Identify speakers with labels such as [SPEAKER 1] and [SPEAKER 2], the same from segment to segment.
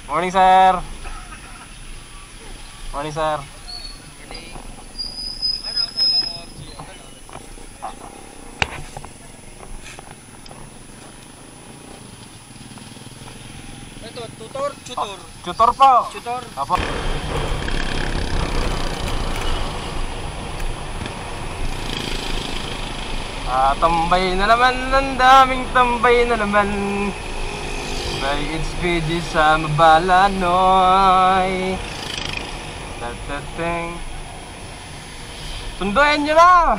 [SPEAKER 1] Morning, sir. Morning, sir.
[SPEAKER 2] Ito, tutor.
[SPEAKER 1] Tutor po.
[SPEAKER 2] Tutor.
[SPEAKER 1] Apo. Tambay na naman, ang daming tambay na naman. May HPG sa Mabalanoy. Tatateng. Sunduin nyo na!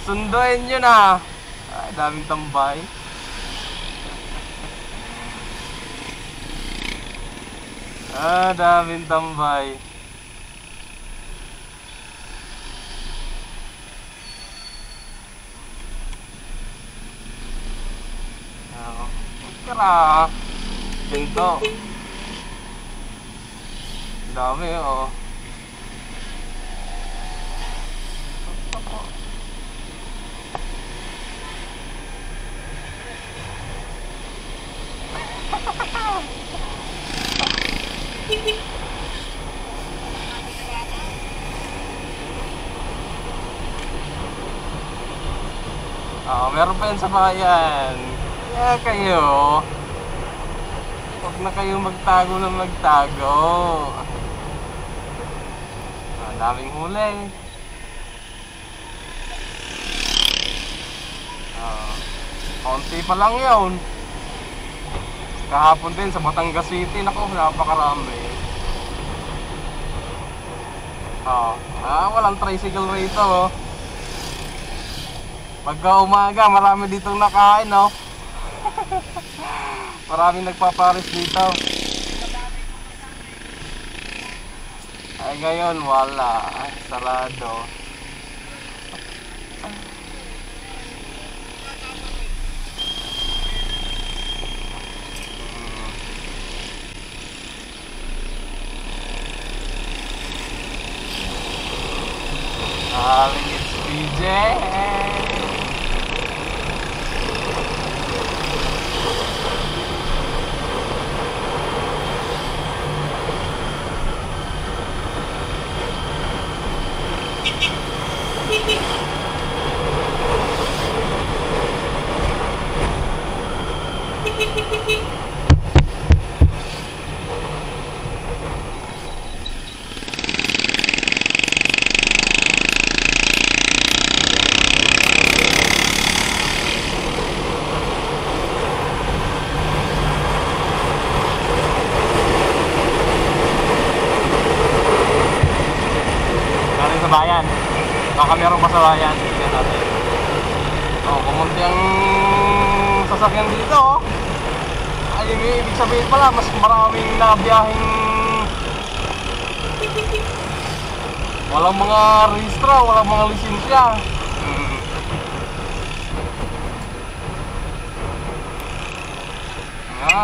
[SPEAKER 1] Sunduin nyo na! Ay, daming tambay. Daming tambay. Kara. Pinto. Dami oh. Meron pa yan sa bayan. Kaya kayo, huwag na kayo magtago na magtago. Daming huli. Konti pa lang yun. Kahapon din sa Batangas City, naku, napakarami. Walang tricycle rito oh. Pagka umaga, marami ditong nakain, no? Maraming nagpaparis dito. Ay, ngayon, wala. Ay, sarado. Darling, it's PJ. Sa bayan. Baka meron pa sa bayan. Tingnan natin. Kumunti ang sasakyan dito. Ay, ibig sabihin pala, mas maraming nabiyahing walang mga rehistro, walang mga lisensya.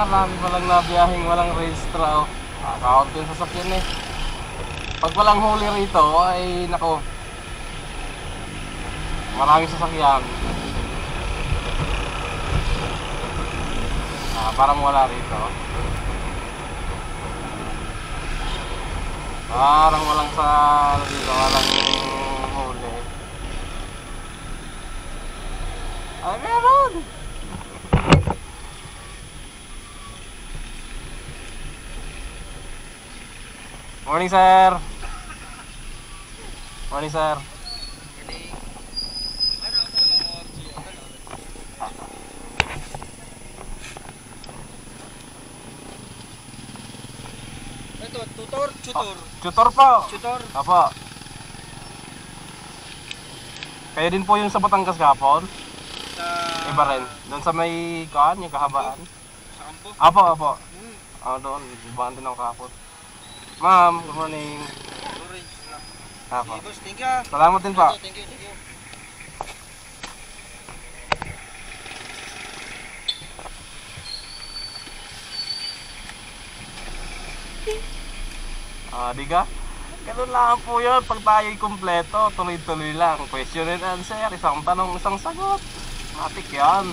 [SPEAKER 1] Marami palang nabiyahing walang rehistro. Nakakaunti yung sasakyan eh. Pag walang huli rito ay nako, maraming sasakyan. Parang wala rito. Parang walang sa dito, walang huli. Ay, meron! Morning, sir. Morning, sir.
[SPEAKER 2] Ito, tutor.
[SPEAKER 1] Tutor po.
[SPEAKER 2] Tutor.
[SPEAKER 1] Apo. Kaya din po yung sa Batangas kahapon? Iba rin. Doon sa may kaan, yung kahabaan.
[SPEAKER 2] Sa kampo?
[SPEAKER 1] Apo. Doon. Ibaan din ako kahapon. Ma'am, good morning. Apo.
[SPEAKER 2] Boss, thank you.
[SPEAKER 1] Salamat din po.
[SPEAKER 2] Thank you.
[SPEAKER 1] Di ka? Ganun lang po yun. Pag tayo'y kumpleto, tuloy-tuloy lang. Question and answer, isang tanong, isang sagot. Matik yan.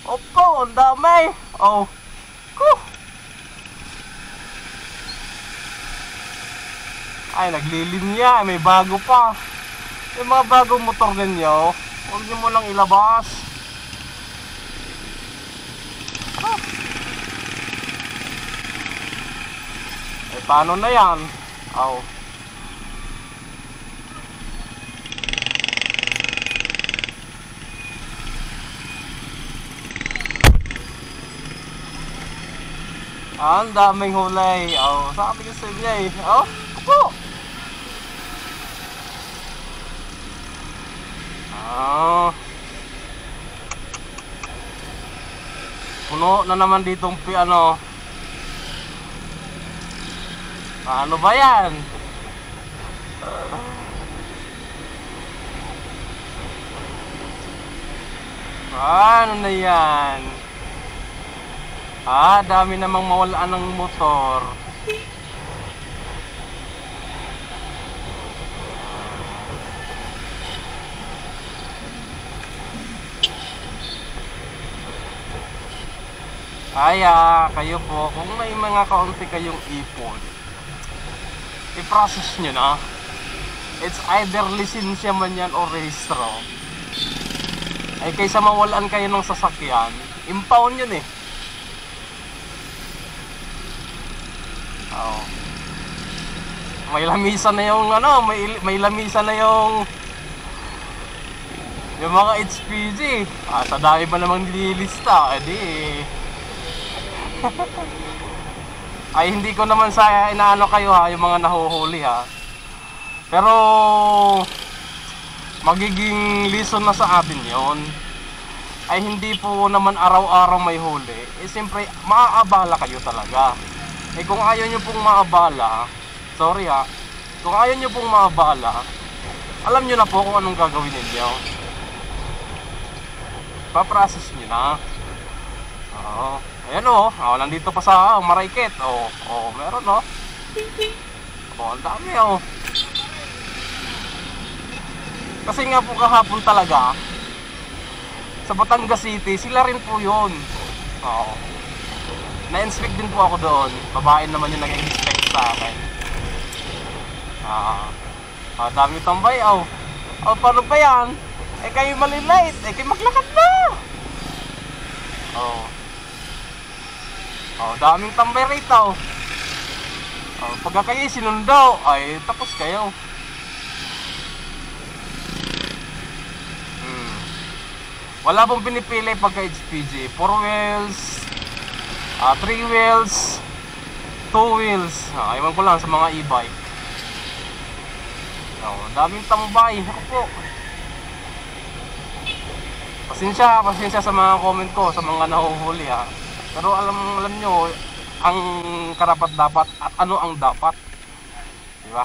[SPEAKER 1] Opo, ang dami. Ay, naglilinya. May bago pa. Yung mga bagong motor ninyo, huwag nyo mo lang ilabas. Ah. Eh, paano na yan? Aw. Ang daming hulay. Oh, sabi ko sa inyo eh. Oh, po. Oh. Puno na naman ditong ano. Ano ba yan? Ano na yan? Dami namang mawalaan ng motor. Kaya kayo po, kung may mga kaunti kayong ipon, i-process nyo na. It's either lisensya man yan o rehistro. Ay kaysa mawalaan kayo ng sasakyan, impound yun eh. Oh. May lamisa na yung ano, may lamisa na yung mga HPG. Sa dami pa namang nililista, edi ay hindi ko naman sa inaano kayo ha, yung mga nahuhuli ha. Pero magiging lesson na sa atin yon. Ay hindi po naman araw-araw may huli. Eh siyempre maaabala kayo talaga. Eh kung ayaw nyo pong maabala, sorry ha, kung ayaw nyo pong maabala, alam nyo na po kung anong gagawin ninyo. Pa-process nyo na. Oo. Ayan o, nandito pa sa Marikit. Meron o. Ang dami o. Kasi nga po kahapon talaga, sa Batangas City, sila rin po yun. Oo. Na-inspect din po ako doon. Babae naman yung nag-inspect sa akin. Dami tambay. Paano ba yan? Eh kayo malilate. Eh kayo maglakad na. Daming tambay rito. Pagka kayo sinundo, ay tapos kayo. Wala pong pinipili pagka HPG. 4 wheels, 3 wheels, 2 wheels. Iwan ko lang sa mga e-bike. Daming tambay. Ako po. Pasensya sa mga comment ko, sa mga nahuhuli ha. Pero alam nyo ang karapat dapat at ano ang dapat. Diba?